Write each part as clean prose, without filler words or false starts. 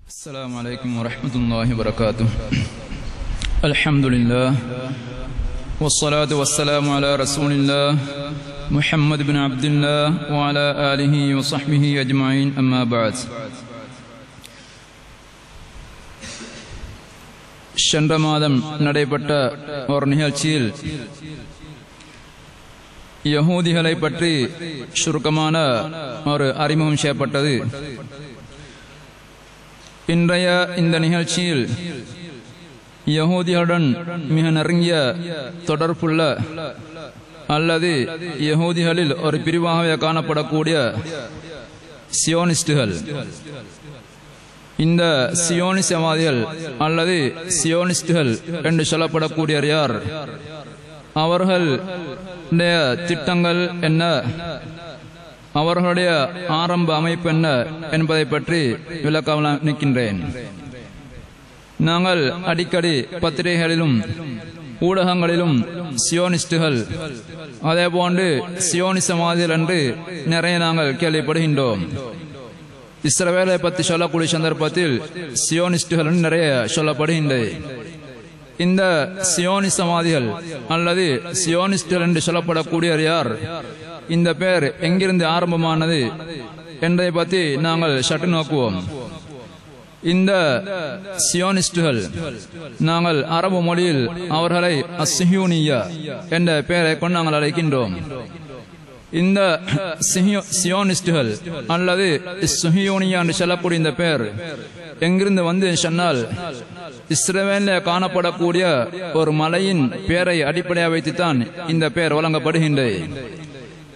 السلام عليكم ورحمة الله وبركاته. الحمد لله والصلاة والسلام على رسول الله محمد بن عبد الله وعلى آله وصحبه أجمعين أما بعد. சென்ற மாதம் நடைபெற்ற ஒரு நிகழ்ச்சியில் யஹூதிகளை பற்றி சுருக்கமான ஒரு அறிமுகம் செய்யப்பட்டது. இன்றைய இந்த நிகழ்ச்சியில் யஹூதிகளுடன் மிக நெருங்கிய தொடர்புள்ள அல்லது யஹூதிகளில் ஒரு பிரிவாகவே காணப்படக்கூடிய சியோனிஸ்டுகள், இந்த சியோனிசவாதிகள் அல்லது சியோனிஸ்டுகள் என்று சொல்லப்படக்கூடிய யார், அவர்களுடைய திட்டங்கள் என்ன, அவர்களுடைய ஆரம்ப அமைப்பு என்ன என்பதை பற்றி விளக்க நிற்கின்றேன். நாங்கள் அடிக்கடி பத்திரிகைகளிலும் ஊடகங்களிலும் சியோனிஸ்டுகள் அதே போன்று சியோனிசவாதிகள் என்று நிறைய நாங்கள் கேள்விப்படுகின்றோம். இஸ்ரவேலை பற்றி சொல்லக்கூடிய சந்தர்ப்பத்தில் சியோனிஸ்டுகள் நிறைய சொல்லப்படுகின்றது. இந்த சியோனிசவாதிகள் அல்லது சியோனிஸ்டுகள் என்று சொல்லப்படக்கூடிய யார், இந்த பெயர் எங்கிருந்து ஆரம்பமானது என்பதை பற்றி நாங்கள் சற்று நோக்குவோம். இந்த சியோனிஸ்டுகள் நாங்கள் அரபு மொழியில் அவர்களை அஸ்ஸிஹ்யூனியா என்ற பெயரை கொண்டு நாங்கள் அழைக்கின்றோம். இந்த சியோனிஸ்டுகள் அல்லது சுஹியோனியா என்று சொல்லக்கூடிய இந்த பெயர் எங்கிருந்து வந்து சொன்னால், இஸ்ரவேலில் காணப்படக்கூடிய ஒரு மலையின் பெயரை அடிப்படையாக வைத்துத்தான் இந்த பெயர் வழங்கப்படுகின்றது.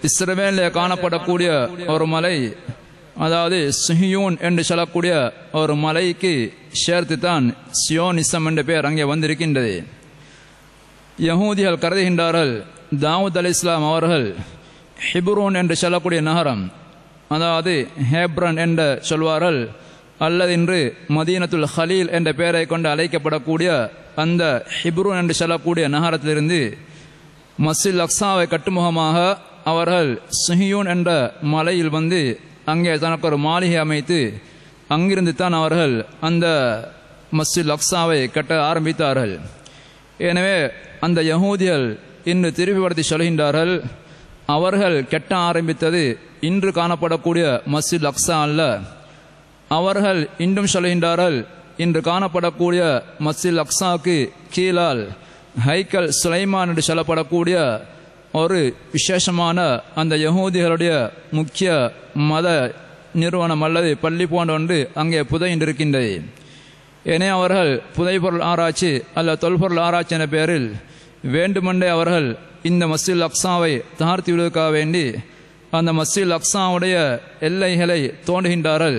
இஸ்ரவேலில் காணப்படக்கூடிய ஒரு மலை, அதாவது சுஹியூன் என்று சொல்லக்கூடிய ஒரு மலைக்கு சேர்த்துத்தான் சியோனிசம் என்ற பெயர் அங்கே வந்திருக்கின்றது. யஹூதிகள் கருதுகின்றார்கள், தாவூத் அலைஹிஸ்ஸலாம் அவர்கள் ஹெப்ரோன் என்று சொல்லக்கூடிய நகரம், அதாவது ஹேப்ரன் என்று சொல்வார்கள், அல்லது இன்று மதீனத்துல் ஹலீல் என்ற பெயரை கொண்டு அழைக்கப்படக்கூடிய அந்த ஹெப்ரோன் என்று சொல்லக்கூடிய நகரத்திலிருந்து மஸ்ஜித் அக்ஸாவை கட்டுமுகமாக அவர்கள் சுஹியூன் என்ற மலையில் வந்து அங்கே தனக்கு ஒரு மாளிகை அமைத்து அங்கிருந்து தான் அவர்கள் அந்த மஸ்ஜித் அக்ஸாவை கட்ட ஆரம்பித்தார்கள். எனவே அந்த யஹூதிகள் இன்று திருப்பிப்படுத்தி சொல்கின்றார்கள், அவர்கள் கெட்ட ஆரம்பித்தது இன்று காணப்படக்கூடிய மஸ்ஜித் அக்ஸா அல்ல. அவர்கள் இன்றும் சொல்கின்றார்கள், இன்று காணப்படக்கூடிய மஸ்ஜித் அக்ஸாவுக்கு கீழால் ஹைக்கல் சுலைமான் என்று சொல்லப்படக்கூடிய ஒரு விசேஷமான அந்த யஹூதிகளுடைய முக்கிய மத நிறுவனம் அல்லது பள்ளி போன்ற ஒன்று அங்கே புதைந்திருக்கின்றது. எனவே அவர்கள் புதைப்பொருள் ஆராய்ச்சி அல்ல தொல்பொருள் ஆராய்ச்சி என்ற பெயரில் வேண்டுமென்றே அவர்கள் இந்த மஸ்ஜித் அக்ஸாவை தாழ்த்தி விடுவதற்காக வேண்டி அந்த மஸ்ஜித் அக்ஸாவுடைய எல்லைகளை தோண்டுகின்றார்கள்.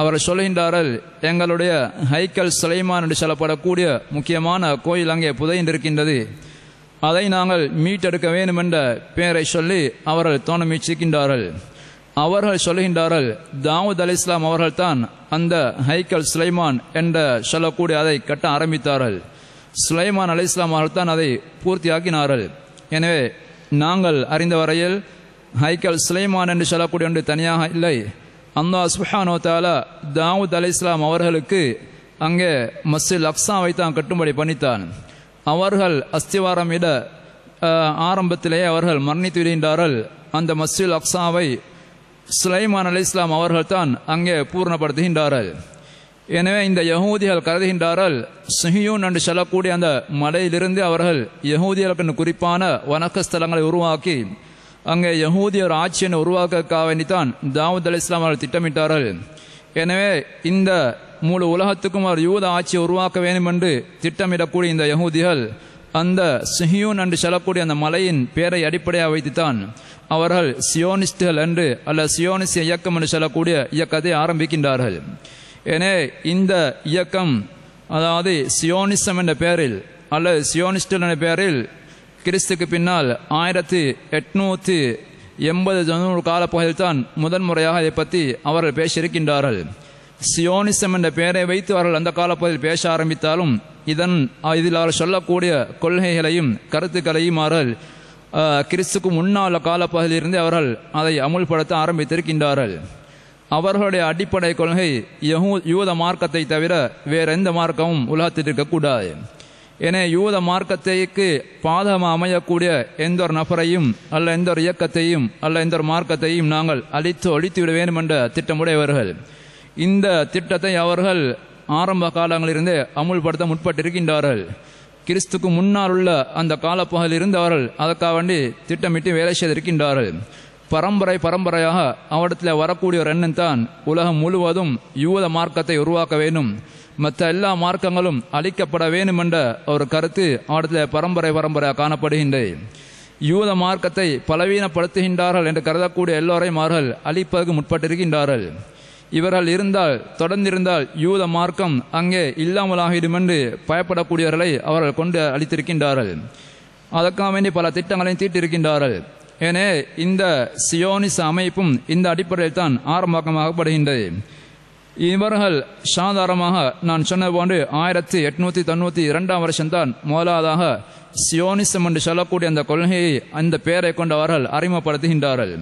அவர்கள் சொல்கின்றார்கள், எங்களுடைய ஹைக்கல் சுலைமான் என்று சொல்லப்படக்கூடிய முக்கியமான கோயில் அங்கே புதைந்திருக்கின்றது, அதை நாங்கள் மீட்டெடுக்க வேண்டும் என்ற பெயரை சொல்லி அவர்கள் தோண்ட முயற்சிக்கின்றார்கள். அவர்கள் சொல்கின்றார்கள், தாவூத் அலைஹிஸ்ஸலாம் அவர்கள் தான் அந்த ஹைக்கல் சுலைமான் என்ற சொல்லக்கூடிய அதை கட்ட ஆரம்பித்தார்கள். சுலைமான் அலைஹிஸ்ஸலாம் அவர்கள் தான் அதை பூர்த்தியாக்கினார்கள். எனவே நாங்கள் அறிந்த வரையில் ஹைக்கல் சுலைமான் என்று சொல்லக்கூடிய ஒன்று தனியாக இல்லை. அல்லாஹ் சுப்ஹானஹு வ தஆலா தாவூத் அலைஹிஸ்ஸலாம் அவர்களுக்கு அங்கே மஸ்ஜித் அக்ஸாவை தான் கட்டும்படி பண்ணித்தான். அவர்கள் அஸ்திவாரம் இட ஆரம்பத்திலேயே அவர்கள் மரணித்து விடுகின்றார்கள். அந்த மஸ்ஜித் அக்ஸாவை சுலைமான் அலைஹிஸ்ஸலாம் அவர்கள் தான் அங்கே பூர்ணப்படுத்துகின்றார்கள். எனவே இந்த யகூதிகள் கருதுகின்றார்கள் சிஹியூன் என்று சொல்லக்கூடிய அந்த மலையிலிருந்து அவர்கள் யகூதிகளுக்கு குறிப்பான வணக்க ஸ்தலங்களை உருவாக்கி அங்கே யகூதியர் ஆட்சியை உருவாக்க வேண்டித்தான் தாவூத் அலைஹிஸ்ஸலாம் அவர்கள் திட்டமிட்டார்கள். எனவே இந்த முழு உலகத்துக்கும் அவர் யூத ஆட்சியை உருவாக்க வேண்டும் என்று திட்டமிடக்கூடிய இந்த யகூதிகள் அந்த சிஹியூன் என்று சொல்லக்கூடிய அந்த மலையின் பேரை அடிப்படையாக வைத்துத்தான் அவர்கள் சியோனிஸ்டுகள் என்று அல்ல சியோனிஸ்ட் இயக்கம் என்று சொல்லக்கூடிய இயக்கத்தை ஆரம்பிக்கின்றார்கள். எனவே இந்த இயக்கம் அதாவது சியோனிசம் என்ற பெயரில் அல்லது சியோனிஸ்டுகள் என்ற பெயரில் கிறிஸ்துக்கு பின்னால் 1880 காலப்பகுதியில் தான் முதன்முறையாக இதை பற்றி அவர்கள் பேசியிருக்கின்றார்கள். சியோனிசம் என்ற பெயரை வைத்து அவர்கள் அந்த காலப்பகுதியில் பேச ஆரம்பித்தாலும் இதில் அவர் சொல்லக்கூடிய கொள்கைகளையும் கருத்துக்களையும் அவர்கள் கிறிஸ்துக்கு முன்னால் காலப்பகுதியிலிருந்து அவர்கள் அதை அமுல்படுத்த ஆரம்பித்திருக்கின்றார்கள். அவர்களுடைய அடிப்படை கொள்கை யூத மார்க்கத்தை தவிர வேற எந்த மார்க்கமும் உலகத்தில் இருக்கக்கூடாது. என யூத மார்க்கத்தைக்கு பாதமாக அமையக்கூடிய எந்த ஒரு நபரையும் அல்ல எந்த ஒரு இயக்கத்தையும் அல்ல எந்த ஒரு மார்க்கத்தையும் நாங்கள் ஒழித்து விட வேண்டும் என்ற திட்டமுடையவர்கள். இந்த திட்டத்தை அவர்கள் ஆரம்ப காலங்களிலிருந்தே அமுல்படுத்த முற்பட்டிருக்கின்றார்கள். கிறிஸ்துக்கு முன்னால் உள்ள அந்த காலப்பகுதியில் இருந்து அவர்கள் அதற்காக வேண்டி திட்டமிட்டு வேலை செய்திருக்கின்றார்கள். பரம்பரையாக அவரிடத்தில் வரக்கூடிய ஒரு எண்ணம் தான் உலகம் முழுவதும் யூத மார்க்கத்தை உருவாக்க வேண்டும், மற்ற எல்லா மார்க்கங்களும் அழிக்கப்பட வேண்டும் என்ற ஒரு கருத்து அவரிடத்தில் பரம்பரையாக காணப்படுகின்றது. யூத மார்க்கத்தை பலவீனப்படுத்துகின்றார்கள் என்று கருதக்கூடிய எல்லோரையும் அவர்கள் அழிப்பதற்கு முற்பட்டிருக்கின்றார்கள். இவர்கள் தொடர்ந்திருந்தால் யூத மார்க்கம் அங்கே இல்லாமலாகிடும் என்று பயப்படக்கூடியவர்களை அவர்கள் கொண்டு அளித்திருக்கின்றார்கள். அதற்காக வேண்டி பல திட்டங்களையும் தீட்டிருக்கின்றார்கள். ஏனே இந்த சியோனிச அமைப்பும் இந்த அடிப்படையில் தான் ஆரம்பமாகப்படுகின்றது. இவர்கள் சாதாரணமாக நான் சொன்ன போன்று 1892 வருஷம்தான் முதலாவதாக சியோனிசம் என்று சொல்லக்கூடிய அந்த கொள்கையை அந்த பெயரை கொண்டு அவர்கள் அறிமுகப்படுத்துகின்றார்கள்.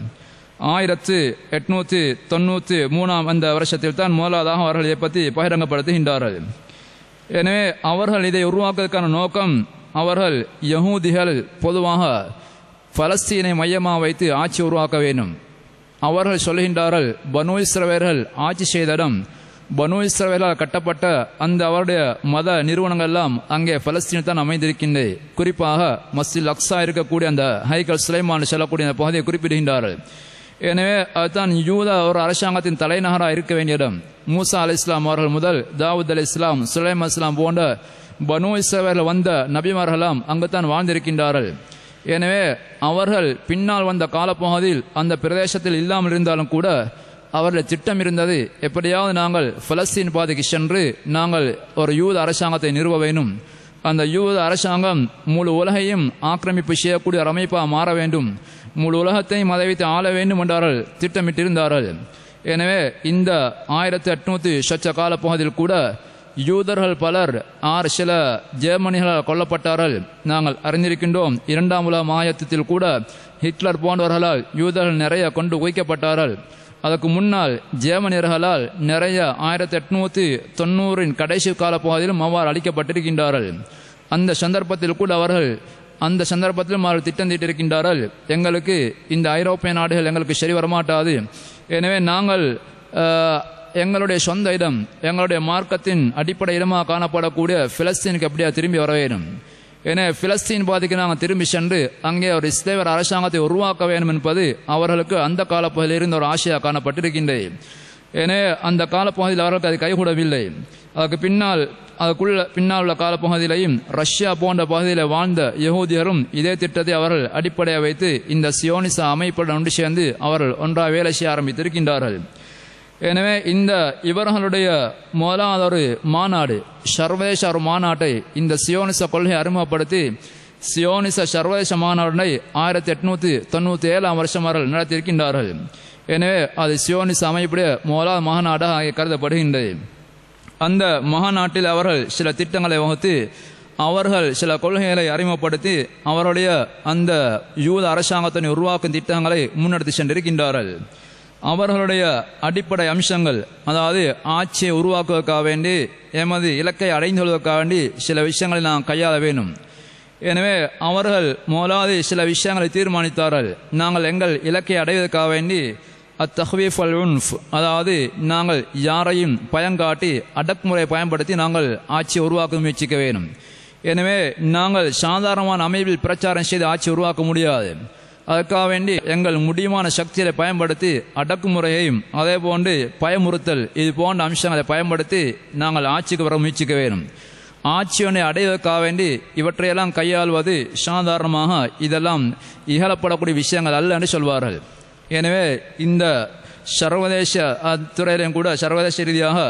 1893 அந்த வருஷத்தில் தான் முதலாவதாக அவர்கள் இதை பற்றி பகிரங்கப்படுத்துகின்றார்கள். எனவே அவர்கள் இதை உருவாக்குவதற்கான நோக்கம் அவர்கள் யகூதிகள் பொதுவாக பலஸ்தீனை மையமாக வைத்து ஆட்சி உருவாக்க வேண்டும். அவர்கள் சொல்கின்றார்கள் பனு இஸ்ரவேலர்கள் ஆட்சி செய்த இடம், பனு இஸ்ரவேலால் கட்டப்பட்ட அந்த அவருடைய மத நிறுவனங்கள் எல்லாம் அங்கே பலஸ்தீனில் தான் அமைந்திருக்கின்றது. குறிப்பாக மஸ்ஜித் அக்ஸா இருக்கக்கூடிய அந்த ஹைக்கல் சுலைமான் சொல்லக்கூடிய அந்த பகுதியை குறிப்பிடுகின்றார்கள். எனவே அதுதான் யூத ஒரு அரசாங்கத்தின் தலைநகராக இருக்க வேண்டிய இடம். மூசா அலைஹிஸ்ஸலாம் அவர்கள் முதல் தாவூத் அலைஹிஸ்ஸலாம் சுலைமான் அலைஹிஸ்ஸலாம் போன்ற பனு இஸ்ரவேல் வந்த நபிமார்களெல்லாம் அங்குத்தான் வாழ்ந்திருக்கின்றார்கள். எனவே அவர்கள் பின்னால் வந்த காலப்பகுதியில் அந்த பிரதேசத்தில் இல்லாமல் இருந்தாலும் கூட அவர்களுடைய திட்டம் இருந்தது, எப்படியாவது நாங்கள் பலஸ்தீன் பாதைக்கு சென்று நாங்கள் ஒரு யூத அரசாங்கத்தை நிறுவ வேண்டும், அந்த யூத அரசாங்கம் முழு உலகையும் ஆக்கிரமிப்பு செய்யக்கூடிய ஒரு அமைப்பாக மாற வேண்டும், முழு உலகத்தையும் அதை வைத்து ஆள வேண்டும் என்றார்கள் திட்டமிட்டிருந்தார்கள். எனவே இந்த 1800 சொச்ச காலப்பகுதியில் கூட யூதர்கள் பலர் சில ஜெர்மனிகளால் கொல்லப்பட்டார்கள். நாங்கள் அறிந்திருக்கின்றோம். 2ஆம் உலக மகாயுத்தத்தில் கூட ஹிட்லர் போன்றவர்களால் யூதர்கள் நிறைய கொண்டு குவிக்கப்பட்டார்கள். அதற்கு முன்னால் ஜெர்மனியர்களால் நிறைய 1890 கடைசி காலப்பகுதியிலும் அவ்வாறு அளிக்கப்பட்டிருக்கின்றார்கள். அந்த சந்தர்ப்பத்தில் கூட அவர்கள் திட்டம் தீட்டிருக்கின்றார்கள், எங்களுக்கு இந்த ஐரோப்பிய நாடுகள் எங்களுக்கு சரி வரமாட்டாது, எனவே நாங்கள் எங்களுடைய சொந்த இடம், எங்களுடைய மார்க்கத்தின் அடிப்படை இடமாக காணப்படக்கூடிய பிலஸ்தீனுக்கு எப்படியா திரும்பி வர வேண்டும். எனவே பிலஸ்தீன் பாதிக்கு நாங்கள் திரும்பி சென்று அங்கே ஒரு இஸ்ரேல் அரசாங்கத்தை உருவாக்க வேண்டும் என்பது அவர்களுக்கு அந்த காலப்பகுதியில் இருந்த ஒரு ஆசையாக காணப்பட்டிருக்கின்றது. எனவே அந்த காலப்பகுதியில் அவர்களுக்கு அது கைகூடவில்லை. அதுக்கு பின்னால் உள்ள காலப்பகுதியிலையும் ரஷ்யா போன்ற பகுதியில் வாழ்ந்த யகூதியரும் இதே திட்டத்தை அவர்கள் அடிப்படையாக வைத்து இந்த சியோனிச அமைப்புடன் ஒன்று சேர்ந்து அவர்கள் ஒன்றாக வேலை செய்ய ஆரம்பித்திருக்கின்றார்கள். எனவே இந்த இவர்களுடைய முதலாவது ஒரு மாநாடு, சர்வதேச ஒரு மாநாட்டை இந்த சியோனிச கொள்கையை அறிமுகப்படுத்தி சியோனிச சர்வதேச மாநாட்டை 1897 வருஷம் அவர்கள் நடத்தியிருக்கின்றார்கள். எனவே அது சியோனிச அமைப்புடைய முதலாவது மாநாடாக கருதப்படுகின்றது. அந்த மாநாட்டில் அவர்கள் சில திட்டங்களை வகுத்து அவர்கள் சில கொள்கைகளை அறிமுகப்படுத்தி அவருடைய அந்த யூத அரசாங்கத்தினை உருவாக்கும் திட்டங்களை முன்னெடுத்து சென்றிருக்கின்றார்கள். அவர்களுடைய அடிப்படை அம்சங்கள், அதாவது ஆட்சியை உருவாக்குவதற்காக வேண்டி எமது இலக்கை அடைந்து கொள்வதற்காக வேண்டி சில விஷயங்களை நாம் கையாள வேண்டும். எனவே அவர்கள் முதலாவது சில விஷயங்களை தீர்மானித்தார்கள். நாங்கள் எங்கள் இலக்கை அடைவதற்காக வேண்டி அத்தஹ்வீஃப் அல் உன்ஃப், அதாவது நாங்கள் யாரையும் பயங்காட்டி அடக்குமுறை பயன்படுத்தி நாங்கள் ஆட்சியை உருவாக்க முயற்சிக்க வேண்டும். எனவே நாங்கள் சாதாரணமான அமைப்பில் பிரச்சாரம் செய்து ஆட்சி உருவாக்க முடியாது. அதற்காக வேண்டி எங்கள் முடியுமான சக்திகளை பயன்படுத்தி அடக்குமுறையையும் அதே போன்று பயமுறுத்தல் இது போன்ற அம்சங்களை பயன்படுத்தி நாங்கள் ஆட்சிக்கு வர முயற்சிக்க வேண்டும். ஆட்சியனை அடைவதற்காக வேண்டி இவற்றையெல்லாம் கையாள்வது சாதாரணமாக இதெல்லாம் இகழப்படக்கூடிய விஷயங்கள் அல்ல என்று சொல்வார்கள். எனவே இந்த சர்வதேச துறையிலும் கூட சர்வதேச ரீதியாக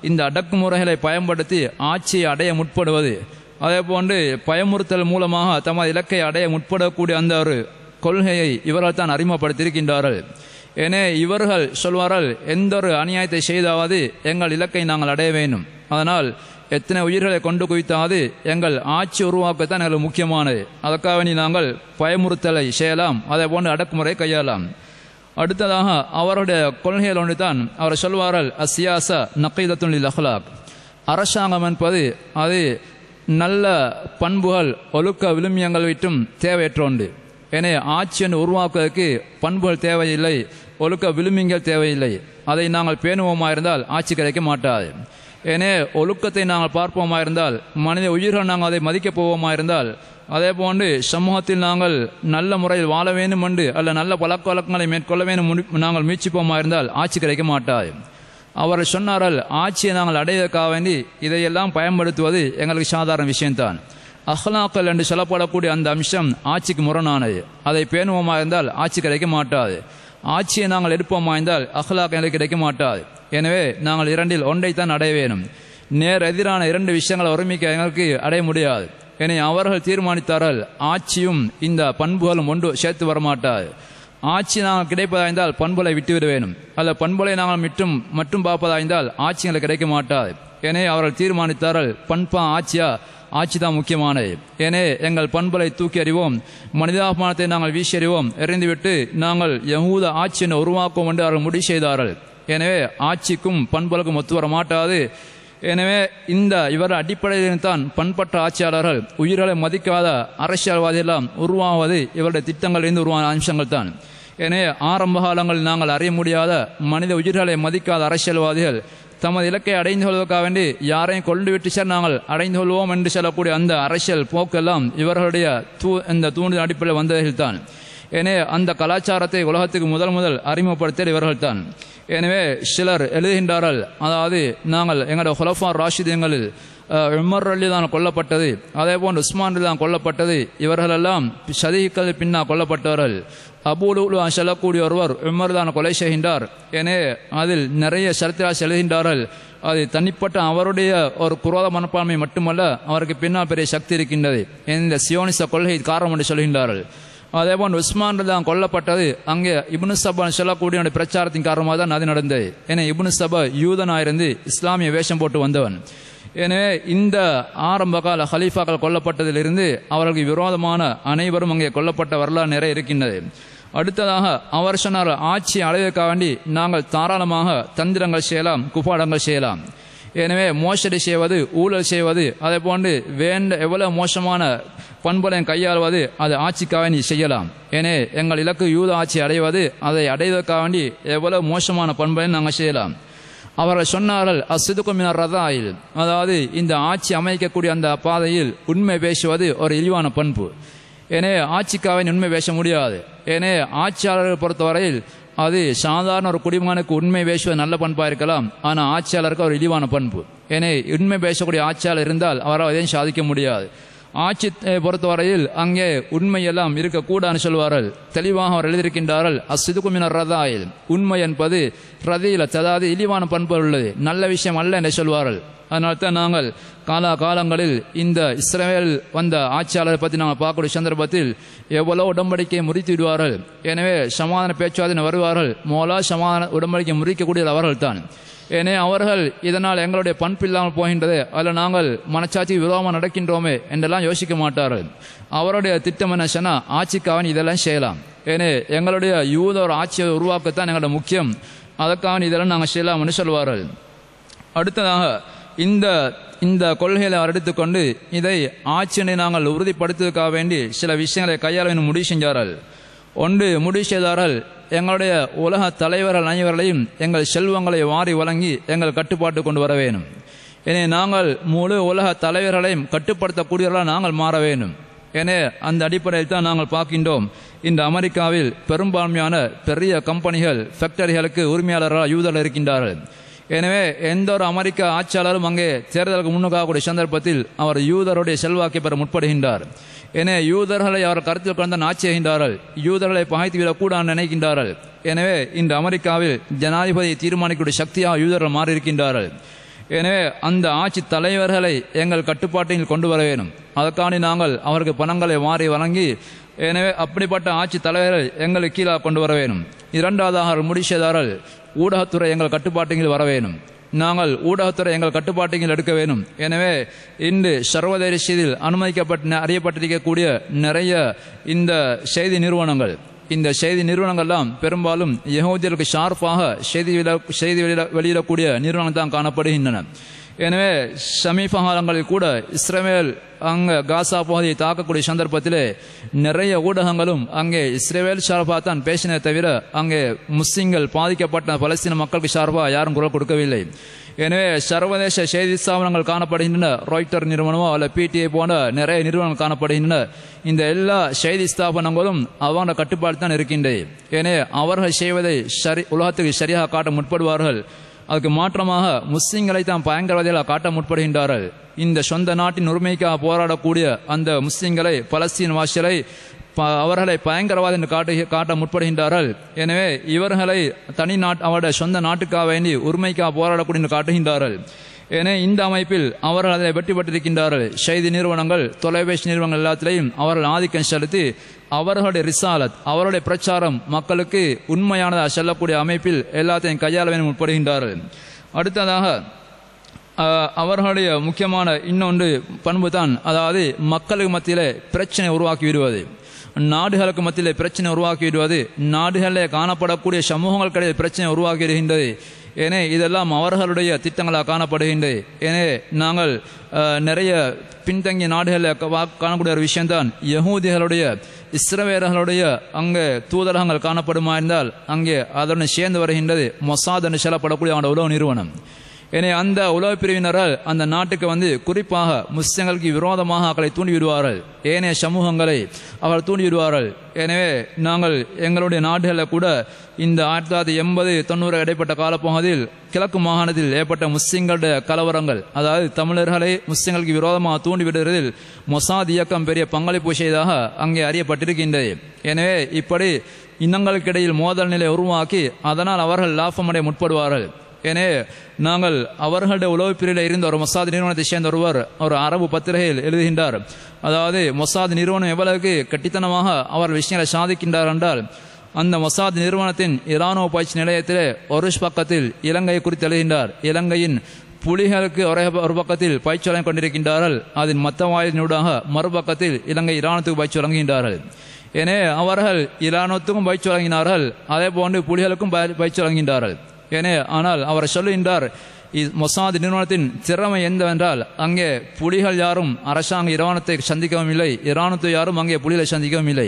இந்த அடக்குமுறைகளை பயன்படுத்தி ஆட்சியை அடைய முற்படுவது, அதே போன்று பயமுறுத்தல் மூலமாக தமது இலக்கை அடைய முற்படக்கூடிய அந்த ஒரு கொள்கையை இவர்கள் தான் அறிமுகப்படுத்தியிருக்கின்றார்கள். எனவே இவர்கள் சொல்வார்கள், எந்த ஒரு அநியாயத்தை செய்தாவது எங்கள் இலக்கை நாங்கள் அடைய வேண்டும், அதனால் எத்தனை உயிர்களை கொண்டு குவித்தாவது எங்கள் ஆட்சி உருவாக்கத்தான் எங்களுக்கு முக்கியமானது, அதற்காக நாங்கள் பயமுறுத்தலை செய்யலாம், அதே போன்று அடக்குமுறை கையாளலாம். அடுத்ததாக அவருடைய கொள்கைகள் ஒன்று தான் அவர் சொல்வார்கள், அசியாச நக்கீதத்துல் லில் அஹ்லாக், அரசாங்கம் என்பது அது நல்ல பண்புகள் ஒழுக்க விழுமியங்கள் விட்டும் தேவையற்ற ஒன்று. எனவே ஆட்சியை உருவாக்குவதற்கு பண்புகள் தேவையில்லை, ஒழுக்க விழுமியங்கள் தேவையில்லை. அதை நாங்கள் பேணுவோமா இருந்தால் ஆட்சி கிடைக்க மாட்டாது. எனவே ஒழுக்கத்தை நாங்கள் பார்ப்போமா இருந்தால், மனித உயிர்கள் நாங்கள் அதை மதிக்கப் போவோமா இருந்தால், அதே போன்று சமூகத்தில் நாங்கள் நல்ல முறையில் வாழ வேண்டும் என்று அல்ல நல்ல பழக்க வழக்கங்களை மேற்கொள்ள வேண்டும் நாங்கள் முயற்சிப்போமா இருந்தால் ஆட்சி கிடைக்க மாட்டாது. அவர் சொன்னார்கள், ஆட்சியை நாங்கள் அடைவதற்காக வேண்டி இதையெல்லாம் பயன்படுத்துவது எங்களுக்கு சாதாரண விஷயம்தான். அஹ்லாக்கள் என்று சொல்லப்படக்கூடிய அந்த அம்சம் ஆட்சிக்கு முரணானது. அதை பேணுவோமா இருந்தால் ஆட்சி கிடைக்க மாட்டாது. ஆட்சியை நாங்கள் எடுப்போமா இருந்தால் அஹ்லாக் எங்களுக்கு கிடைக்க மாட்டாது. எனவே நாங்கள் இரண்டில் ஒன்றைத்தான் அடைய வேண்டும். நேர் எதிரான இரண்டு விஷயங்களை ஒருமிக்க எங்களுக்கு அடைய முடியாது. எனவே அவர்கள் தீர்மானித்தார்கள், ஆட்சியும் இந்த பண்புகளும் ஒன்று சேர்த்து வரமாட்டாது. ஆட்சி நாங்கள் கிடைப்பதாய்ந்தால் பண்புகளை விட்டுவிட வேண்டும், அல்ல பண்புகளை நாங்கள் மட்டும் பார்ப்பதாய்ந்தால் ஆட்சி எங்களுக்கு கிடைக்க மாட்டாது. எனவே அவர்கள் தீர்மானித்தார்கள், பண்பா ஆட்சியா, ஆட்சி தான் முக்கியமானது. எனவே எங்கள் பண்புகளை தூக்கி அறிவோம், மனிதாபிமானத்தை நாங்கள் வீசி அறிவோம், எறிந்துவிட்டு நாங்கள் யஹூத ஆட்சியை உருவாக்குவோம் என்று அவர்கள் முடிவு செய்தார்கள். எனவே ஆட்சிக்கும் பண்புகளுக்கும் ஒத்து வர மாட்டாது. எனவே இந்த இவர் அடிப்படையில் தான் பண்பற்ற ஆட்சியாளர்கள், உயிர்களை மதிக்காத அரசியல்வாதியெல்லாம் உருவாவது இவருடைய திட்டங்களிலிருந்து உருவான அம்சங்கள் தான். எனவே ஆரம்ப காலங்களில் நாங்கள் அறிய முடியாத மனித உயிர்களை மதிக்காத அரசியல்வாதிகள் தமது இலக்கை அடைந்து கொள்வதற்காக வேண்டி யாரையும் கொண்டு விட்டு சார் நாங்கள் அடைந்து கொள்வோம் என்று சொல்லக்கூடிய அந்த அரசியல் போக்கெல்லாம் இவர்களுடைய இந்த தூண்டுதல் அடிப்படையில் வந்தவர்கள் தான். எனவே அந்த கலாச்சாரத்தை உலகத்துக்கு முதல் அறிமுகப்படுத்திய இவர்கள் தான். எனவே சிலர் எழுதுகின்றார்கள், அதாவது நாங்கள் எங்களுடைய ஹுலஃபா ராஷிதீன்களில் உமர் அலி தான் கொல்லப்பட்டது, அதே போன்று உஸ்மான் அலி தான் கொல்லப்பட்டது, இவர்களெல்லாம் சதீக்கள் பின்னா கொல்லப்பட்டவர்கள். அபூலுலு சொல்லக்கூடிய ஒருவர் உமர் தான் கொலை செய்கின்றார். எனவே அதில் நிறைய சரித்திராசி எழுதுகின்றார்கள், அது தனிப்பட்ட அவருடைய ஒரு குரோத மனப்பான்மை மட்டுமல்ல, அவருக்கு பின்னால் பெரிய சக்தி இருக்கின்றது, இந்த சியோனிச கொள்கை காரணம் என்று சொல்கின்றார்கள். அதேபோன்று உஸ்மான் தான் கொல்லப்பட்டது அங்கே இப்னு சபா சொல்லக்கூடிய பிரச்சாரத்தின் காரணமாக தான் அது நடந்தது. ஏன்னா இப்னு சபா யூதனாயிருந்து இஸ்லாமிய வேஷம் போட்டு வந்தவன். எனவே இந்த ஆரம்ப கால ஹலீஃபாக்கள் கொல்லப்பட்டதிலிருந்து அவர்களுக்கு விரோதமான அனைவரும் அங்கே கொல்லப்பட்ட வரலாறு நிறைய இருக்கின்றது. அடுத்ததாக அவர் சொன்னார், ஆட்சி அடைவதற்காக வேண்டி நாங்கள் தாராளமாக தந்திரங்கள் செய்யலாம், குப்பாடங்கள் செய்யலாம். எனவே மோசடி செய்வது, ஊழல் செய்வது, அதே போன்று எவ்வளவு மோசமான பண்புகளையும் கையாள்வது அது ஆட்சிக்காக வேண்டி செய்யலாம். எனவே எங்கள் இலக்கு யூத ஆட்சி அடைவது, அதை அடைவதற்காக வேண்டி எவ்வளவு மோசமான பண்புகளையும் நாங்கள் செய்யலாம். அவர்கள் சொன்னார்கள், அஸ்ஸிதுகு மினர் ரதாயில், அதாவது இந்த ஆட்சி அமைக்கக்கூடிய அந்த பாதையில் உண்மை பேசுவது ஒரு இழிவான பண்பு. எனவே ஆட்சிக்காக உண்மை பேச முடியாது. எனவே ஆட்சியாளர்கள் பொறுத்தவரையில் அது சாதாரண ஒரு குடிமகனுக்கு உண்மை பேசுவது நல்ல பண்பாக இருக்கலாம், ஆனால் ஆட்சியாளருக்கு ஒரு இழிவான பண்பு. எனவே உண்மை பேசக்கூடிய ஆட்சியாளர் இருந்தால் அவரால் எதையும் சாதிக்க முடியாது. ஆட்சி பொறுத்தவரையில் அங்கே உண்மையெல்லாம் இருக்கக்கூடாதுன்னு சொல்வார்கள். தெளிவாக அவர் எழுதியிருக்கின்றார்கள், அஸ்ஸிதுகு மினர் ரதாயில், உண்மை என்பது ரதியில், அதாவது இழிவான பண்பு உள்ளது, நல்ல விஷயம் அல்ல என்று சொல்வார்கள். அதனால்தான் நாங்கள் காலங்களில் இந்த இஸ்ரவேல் வந்த ஆட்சியாளரை பற்றி நாங்கள் பார்க்கக்கூடிய சந்தர்ப்பத்தில் எவ்வளோ உடன்படிக்கையை முறித்து விடுவார்கள். எனவே சமாதான பேச்சுவார்த்தை வருவார்கள், சமாதான உடன்படிக்கை முறிக்கக்கூடிய அவர்கள் தான். எனவே அவர்கள் இதனால் எங்களுடைய பண்பு இல்லாமல் போகின்றது, அதில் நாங்கள் மனச்சாட்சி விரோதமாக நடக்கின்றோமே என்றெல்லாம் யோசிக்க மாட்டார்கள். அவருடைய திட்டம் என்ன சொன்னால், ஆட்சிக்காக இதெல்லாம் செய்யலாம். ஏனே எங்களுடைய யூத ஒரு ஆட்சியை உருவாக்கத்தான் எங்களோட முக்கியம், அதற்காக இதெல்லாம் நாங்கள் செய்யலாம் என்று சொல்வார்கள். அடுத்ததாக இந்த கொள்கைகளை அவர் எடுத்துக்கொண்டு இதை ஆட்சியினை நாங்கள் உறுதிப்படுத்துவதற்காக வேண்டி சில விஷயங்களை கையாள முடிவு செஞ்சார்கள். ஒன்று முடிவு செய்தார்கள், எங்களுடைய உலக தலைவர்கள் அனைவர்களையும் எங்கள் செல்வங்களை வாரி வழங்கி எங்கள் கட்டுப்பாட்டு கொண்டு வர வேண்டும். எனவே நாங்கள் முழு உலக தலைவர்களையும் கட்டுப்படுத்தக்கூடியவர்களாக நாங்கள் மாற வேண்டும். எனவே அந்த அடிப்படையில் தான் நாங்கள் பார்க்கின்றோம், இந்த அமெரிக்காவில் பெரும்பான்மையான பெரிய கம்பெனிகள் ஃபேக்டரிகளுக்கு உரிமையாளர்களாக யூதர்கள் இருக்கின்றார்கள். எனவே எந்த ஒரு அமெரிக்க ஆட்சியாளரும் அங்கே தேர்தலுக்கு முன்னுக்காகக்கூடிய சந்தர்ப்பத்தில் அவர் யூதருடைய செல்வாக்கை பெற முற்படுகின்றார். எனவே யூதர்களை அவர் கருத்தில் கொண்டு ஆட்சி செய்கின்றார்கள், யூதர்களை பகைத்துவிடக்கூடாது நினைக்கின்றார்கள். எனவே இந்த அமெரிக்காவில் ஜனாதிபதியை தீர்மானிக்கக்கூடிய சக்தியாக யூதர்கள் மாறியிருக்கின்றார்கள். எனவே அந்த ஆட்சி தலைவர்களை எங்கள் கட்டுப்பாட்டில் கொண்டு வர வேண்டும். அதற்காண்டி நாங்கள் அவருக்கு பணங்களை வாரி வழங்கி, எனவே அப்படிப்பட்ட ஆட்சி தலைவர்கள் எங்களுக்கு கீழாக கொண்டு வர வேண்டும். இரண்டாவதாக முடிச்சதாரர்கள் ஊடகத்துறை எங்கள் கட்டுப்பாட்டில் வர வேண்டும். நாங்கள் ஊடகத்துறை எங்கள் கட்டுப்பாட்டில் எடுக்க வேண்டும். எனவே இன்று சர்வதேசத்தில் அனுமதிக்கப்பட்டு அறியப்பட்டிருக்கக்கூடிய நிறைய இந்த செய்தி நிறுவனங்கள், இந்த செய்தி நிறுவனங்கள்லாம் பெரும்பாலும் யஹூதியர்களுக்கு ஷார்ப்பாக செய்தி வெளியிடக்கூடிய நிறுவனங்கள் தான் காணப்படுகின்றன. எனவே சமீப காலங்களில் கூட இஸ்ரேல் அங்கே காசா பகுதியை தாக்கக்கூடிய சந்தர்ப்பத்திலே நிறைய ஊடகங்களும் அங்கே இஸ்ரேல் சார்பாக தான் பேசினே தவிர அங்கே முஸ்லிம்கள் பாதிக்கப்பட்ட பலஸ்தீன மக்களுக்கு சார்பாக யாரும் குரல் கொடுக்கவில்லை. எனவே சர்வதேச செய்தி ஸ்தாபனங்கள் காணப்படுகின்றன, ராய்ட்டர் நிறுவனமோ அல்ல பிடிஐ போன்ற நிறைய நிறுவனங்கள் காணப்படுகின்றன. இந்த எல்லா செய்தி ஸ்தாபனங்களும் அவங்க கட்டுப்பாடு தான் இருக்கின்றது. எனவே அவர்கள் செய்வதை உலகத்துக்கு சரியாக காட்ட முற்படுவார்கள். அதுக்கு மாற்றமாக முஸ்லிம்களை தான் பயங்கரவாதிகளாக காட்ட முற்படுகின்றார்கள். இந்த சொந்த நாட்டின் உரிமைக்காக போராடக்கூடிய அந்த முஸ்லிம்களை, பலஸ்தீன் வாசிகளை அவர்களை பயங்கரவாதி என்று காட்ட முற்படுகின்றார்கள். எனவே இவர்களை தனி அவருடைய சொந்த நாட்டுக்காக வேண்டி உரிமைக்காக போராடக்கூடிய என்று காட்டுகின்றார்கள். எனவே இந்த அமைப்பில் அவர்கள் அதை வெற்றி பெற்றிருக்கின்றார்கள். செய்தி நிறுவனங்கள், தொலைபேசி நிறுவனங்கள் எல்லாத்திலையும் அவர்கள் ஆதிக்கம் செலுத்தி அவர்களுடைய ரிசாலத், அவருடைய பிரச்சாரம் மக்களுக்கு உண்மையானதாக செல்லக்கூடிய அமைப்பில் எல்லாத்தையும் கையாள வேண்டும் முற்படுகின்றார்கள். அடுத்ததாக அவர்களுடைய முக்கியமான இன்னொன்று பண்பு தான், அதாவது மக்களுக்கு மத்தியிலே பிரச்சனை உருவாக்கி விடுவது, நாடுகளுக்கு மத்தியிலே பிரச்சனை உருவாக்கி விடுவது, நாடுகளிலே காணப்படக்கூடிய சமூகங்களுக்கிடையே பிரச்சனை உருவாக்கி வருகின்றது. எனவே இதெல்லாம் அவர்களுடைய திட்டங்களாக காணப்படுகின்றது. எனவே நாங்கள் நிறைய பின்தங்கிய நாடுகளில் காணக்கூடிய ஒரு விஷயம்தான், யஹூதிகளுடைய இஸ்ரவேலர்களுடைய அங்கே தூதரகங்கள் காணப்படுமா இருந்தால் அங்கே அதனுடன் சேர்ந்து வருகின்றது மொசாத் என்று சொல்லப்படக்கூடிய அந்த உளவு நிறுவனம். எனவே அந்த உளவு பிரிவினர்கள் அந்த நாட்டுக்கு குறிப்பாக முஸ்லிம்களுக்கு விரோதமாக அவர்களை தூண்டிவிடுவார்கள், ஏனைய சமூகங்களை அவர்கள் தூண்டிவிடுவார்கள். எனவே நாங்கள் எங்களுடைய நாடுகளில் கூட இந்த 1980-90 இடைப்பட்ட காலப்பகுதியில் கிழக்கு மாகாணத்தில் ஏற்பட்ட முஸ்லிம்களுடைய கலவரங்கள், அதாவது தமிழர்களை முஸ்லிம்களுக்கு விரோதமாக தூண்டிவிடுவதில் மொசாத் இயக்கம் பெரிய பங்களிப்பு செய்ததாக அங்கே அறியப்பட்டிருக்கின்றது. எனவே இப்படி இனங்களுக்கிடையில் மோதல் நிலை உருவாக்கி அதனால் அவர்கள் லாபமடைய முற்படுவார்கள். எனவே நாங்கள் அவர்களுடைய உளவு பிரிவில் இருந்த ஒரு மொசாத் நிறுவனத்தை சேர்ந்த ஒருவர் ஒரு அரபு பத்திரிகையில் எழுதுகின்றார், அதாவது மொசாத் நிறுவனம் எவ்வளவுக்கு கட்டித்தனமாக அவர் விஷயங்களை சாதிக்கின்றார் என்றால், அந்த மொசாத் நிறுவனத்தின் இராணுவ பயிற்சி நிலையத்திலே ஒரு பக்கத்தில் இலங்கை குறித்து எழுதுகின்றார். இலங்கையின் புலிகளுக்கு ஒரு பக்கத்தில் பயிற்சி வழங்கிக் கொண்டிருக்கின்றார்கள், அதன் மத்த வாயினூடாக மறுபக்கத்தில் இலங்கை இராணுவத்துக்கு பயிற்சி வழங்குகின்றார்கள். எனவே அவர்கள் இராணுவத்துக்கும் பயிற்சி வழங்கினார்கள், அதே போன்று புலிகளுக்கும் பயிற்சி வழங்குகின்றார்கள். ஆனால் அவர் சொல்லுகின்றார், மொசாத் நிறுவனத்தின் திறமை என்னவென்றால், அங்கே புலிகள் யாரும் அரசாங்க இராணுவத்தை சந்திக்கவும் இல்லை, இராணுவத்தை யாரும் அங்கே புலிகளை சந்திக்கவும் இல்லை.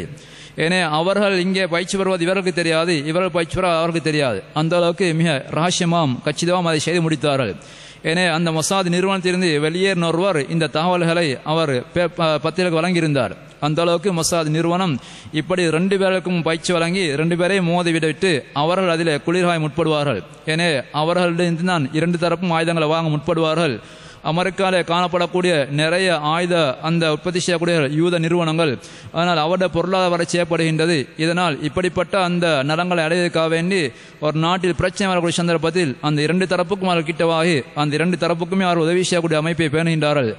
எனவே அவர்கள் இங்கே பயிற்சி பெறுவது இவர்களுக்கு தெரியாது, இவர்கள் பயிற்சி பெற அவருக்கு தெரியாது. அந்த அளவுக்கு மிக ரகசியமாம் கச்சிதமாம் அதை செய்து முடித்தார்கள். எனவே அந்த மொசாத் நிறுவனத்திலிருந்து வெளியேறின ஒருவர் இந்த தகவல்களை அவர் பத்திரிகைக்கு வழங்கியிருந்தார். அந்த அளவுக்கு மொசாத் நிறுவனம் இப்படி 2 பேருக்கும் பயிற்சி வழங்கி 2 பேரையும் மோதிவிட்டு அவர்கள் அதில் குளிர்காய முற்படுவார்கள். எனவே அவர்களிடம் தான் 2 தரப்பும் ஆயுதங்களை வாங்க முற்படுவார்கள். அமெரிக்காவில் காணப்படக்கூடிய நிறைய ஆயுத அந்த உற்பத்தி செய்யக்கூடிய யூத நிறுவனங்கள், அதனால் அவருடைய பொருளாதார வளர்ச்சி ஏற்படுகின்றது. இதனால் இப்படிப்பட்ட அந்த நலங்களை அடைவதற்காக வேண்டி ஒரு நாட்டில் பிரச்சனை வரக்கூடிய சந்தர்ப்பத்தில் அந்த 2 தரப்புக்கும் அவர்கள் கிட்டவாகி அந்த 2 தரப்புக்குமே அவர் உதவி செய்யக்கூடிய அமைப்பை பேணுகின்றார்கள்.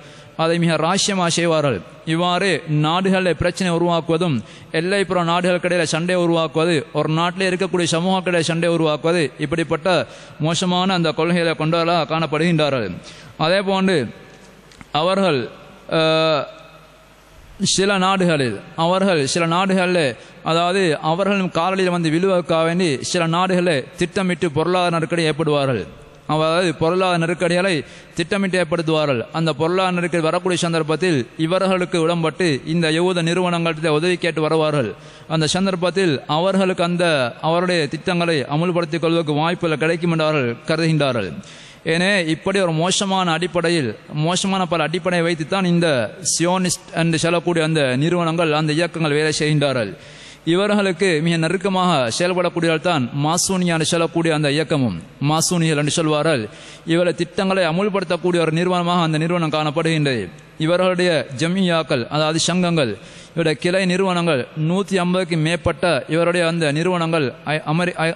அதை மிக ராசியமாக செய்வார்கள். இவ்வாறு நாடுகளில் பிரச்சனை உருவாக்குவதும், எல்லைப்புற நாடுகளுக்கிடையில் சண்டை உருவாக்குவது, ஒரு நாட்டில் இருக்கக்கூடிய சமூகக்கிடையே சண்டை உருவாக்குவது, இப்படிப்பட்ட மோசமான அந்த கொள்கைகளை கொண்டவர்களாக காணப்படுகின்றார்கள். அதே போன்று அவர்கள் சில நாடுகளில் அதாவது அவர்களும் காலடியில் விழுவதற்காக வேண்டி சில நாடுகளில் திட்டமிட்டு பொருளாதார நெருக்கடி ஏற்படுவார்கள். அதாவது பொருளாதார நெருக்கடிகளை திட்டமிட்டு ஏற்படுத்துவார்கள். அந்த பொருளாதார நெருக்கடி வரக்கூடிய சந்தர்ப்பத்தில் இவர்களுக்கு உடம்பட்டு இந்த யூத நிறுவனங்கள்கிட்ட உதவி கேட்டு வருவார்கள். அந்த சந்தர்ப்பத்தில் அவர்களுக்கு அவருடைய திட்டங்களை அமுல்படுத்திக் கொள்வதற்கு வாய்ப்புகள் கிடைக்கும் என்று அவர்கள் கருதுகின்றார்கள். ஏனே இப்படி ஒரு மோசமான பல அடிப்படையை வைத்துத்தான் இந்த சியோனிஸ்ட் என்று சொல்லக்கூடிய அந்த நிறுவனங்கள் அந்த இயக்கங்கள் வேலை செய்கின்றார்கள். இவர்களுக்கு மிக நெருக்கமாக செயல்படக்கூடியவர்கள் தான் மாசூனியா என்று சொல்லக்கூடிய அந்த இயக்கமும் மாசூனியல் என்று சொல்வார்கள். இவருடைய திட்டங்களை அமுல்படுத்தக்கூடிய ஒரு நிறுவனமாக அந்த நிறுவனம் காணப்படுகின்றது. இவர்களுடைய ஜமியாக்கள் அதாவது சங்கங்கள் இவருடைய கிளை நிறுவனங்கள் 150க்கு மேற்பட்ட இவருடைய அந்த நிறுவனங்கள்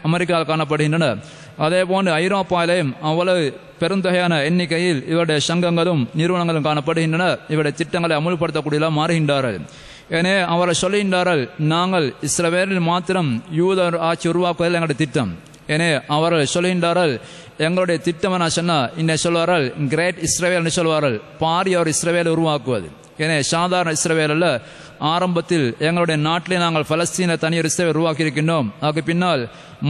அமெரிக்காவில் காணப்படுகின்றன. அதே போன்று ஐரோப்பாவிலேயும் அவ்வளவு பெருந்தொகையான எண்ணிக்கையில் இவருடைய சங்கங்களும் நிறுவனங்களும் காணப்படுகின்றன. இவருடைய திட்டங்களை அமுல்படுத்தக்கூடியதாக மாறுகின்றார்கள். எனவே அவரை சொல்லுகின்றார்கள், நாங்கள் இஸ்ரவேலில் மாத்திரம் யூதர் ஆட்சி உருவாக்குவதில் எங்களுடைய திட்டம். எனவே அவர்கள் சொல்லுகின்றார்கள், எங்களுடைய திட்டம் என்ன சொன்னா இன்னை சொல்வார்கள் கிரேட் இஸ்ரவேல் என்று சொல்வார்கள், பாரிய ஒரு இஸ்ரவேலை உருவாக்குவது. எனவே சாதாரண இஸ்ரவேல் அல்ல, ஆரம்பத்தில் எங்களுடைய நாட்டிலே நாங்கள் பலஸ்தீன தனியொரு இஸ்ரவேல் உருவாக்கி இருக்கின்றோம். அதுக்கு பின்னால்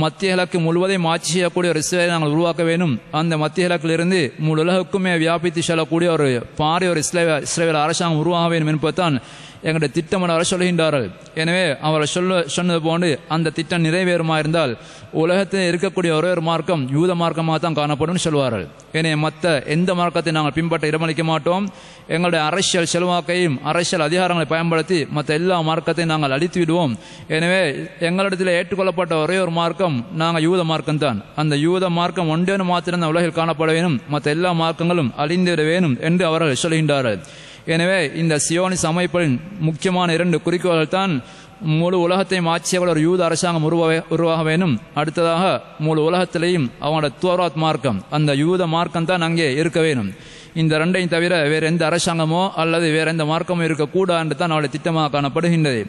மத்திய கிழக்கு முழுவதையும் ஆட்சி செய்யக்கூடிய ஒரு இஸ்ரவேலை நாங்கள் உருவாக்க வேண்டும். அந்த மத்திய கிழக்கிலிருந்து முழு உலகுக்குமே வியாபித்து செல்லக்கூடிய ஒரு பாரிய ஒரு இஸ்ரவேல் அரசாங்கம் உருவாக வேண்டும் என்பதுதான் எங்களுடைய திட்டம் என அவர் சொல்கின்றார்கள். எனவே அவர் சொன்னது போன்று அந்த திட்டம் நிறைவேறுமா இருந்தால் உலகத்தில் இருக்கக்கூடிய ஒரே ஒரு மார்க்கம் யூத மார்க்கமாக தான் காணப்படும் சொல்வார்கள். எனவே மற்ற எந்த மார்க்கத்தை நாங்கள் பின்பற்ற இடமளிக்க மாட்டோம். எங்களுடைய அரசியல் செல்வாக்கையும் அரசியல் அதிகாரங்களை பயன்படுத்தி மற்ற எல்லா மார்க்கத்தையும் நாங்கள் அழித்து விடுவோம். எனவே எங்களிடத்தில் ஏற்றுக்கொள்ளப்பட்ட ஒரே ஒரு மார்க்கம் நாங்கள் யூத மார்க்கம் தான். அந்த யூத மார்க்கம் ஒன்றேன்னு மாத்திரம் உலகில் காணப்பட வேணும், மற்ற எல்லா மார்க்கங்களும் அழிந்துவிட வேணும் என்று அவர்கள் சொல்கின்றார்கள். எனவே இந்த சியோனிஸ் அமைப்பின் முக்கியமான 2 குறிக்கோள்கள் தான் முழு உலகத்தையும் ஆட்சியாக ஒரு யூத அரசாங்கம் உருவாக வேணும். அடுத்ததாக முழு உலகத்திலேயும் அவங்களோட தோராத் மார்க்கம் அந்த யூத மார்க்கம் தான் அங்கே இருக்க வேணும். இந்த 2ஐயும் தவிர வேறு எந்த அரசாங்கமோ அல்லது வேறு எந்த மார்க்கமோ இருக்கக்கூடாது என்று தான் அவருடைய திட்டமாக காணப்படுகின்றது.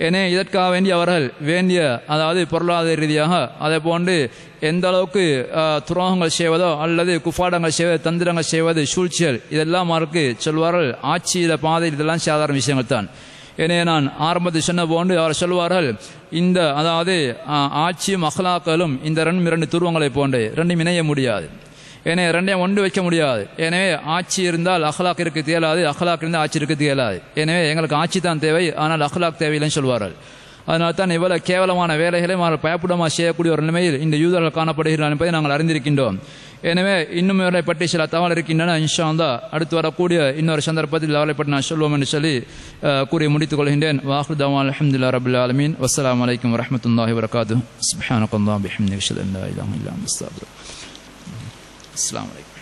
எனவே இதற்காக வேண்டி அவர்கள் வேண்டிய அதாவது பொருளாதார ரீதியாக அதே போன்று எந்த அளவுக்கு துரோகங்கள் செய்வதோ அல்லது குஃபாடங்கள் செய்வது, தந்திரங்கள் செய்வது, சூழ்ச்சியல் இதெல்லாம் அவருக்கு சொல்வார்கள். ஆட்சியில பாதையில் இதெல்லாம் சாதாரண விஷயங்கள் தான். எனவே நான் ஆரம்பத்தில் சொன்ன போன்று அவர் சொல்வார்கள், இந்த அதாவது ஆட்சியும் அஹ்லாக்களும் இந்த 2 துருவங்களை போன்று 2 இணைய முடியாது. எனவே 2ஐயும் ஒன்று வைக்க முடியாது. எனவே ஆட்சி இருந்தால் அஹ்லாக் இருக்க தேலாது, அஹ்லாக் இருந்தால் ஆட்சி இருக்க தேலாது. எனவே எங்களுக்கு ஆட்சி தான் தேவை, ஆனால் அஹ்லாக் தேவையில்லைன்னு சொல்வார்கள். அதனால தான் இவ்வளவு கேவலமான வேலைகளையும் அவர்கள் பயப்படமாக செய்யக்கூடிய ஒரு நிலைமையில் இந்த யூதர்கள் காணப்படுகிறார்கள் என்பதை நாங்கள் அறிந்திருக்கின்றோம். எனவே இன்னும் இவர்களை பற்றி சில தகவல் இருக்கின்றன. இன்ஷா அல்லாஹ் அடுத்து வரக்கூடிய இன்னொரு சந்தர்ப்பத்தில் அவர்களை பற்றி நான் சொல்வோம் என்று சொல்லி கூறி முடித்துக் கொள்கின்றேன். வாஹிரு தஅவானா அல்ஹம்துலில்லாஹி ரப்பில் ஆலமீன். வஸ்ஸலாமு அலைக்கும் வரஹ்மத்துல்லாஹி வபரகாத்துஹு. சுப்ஹானக்கல்லாஹி வபிஹம்திஹி அஷ்ஹது அன் லா இலாஹா இல்லா அன்த அஸ்தக்ஃபிருக. அஸ்ஸலாமு அலைக்கும்.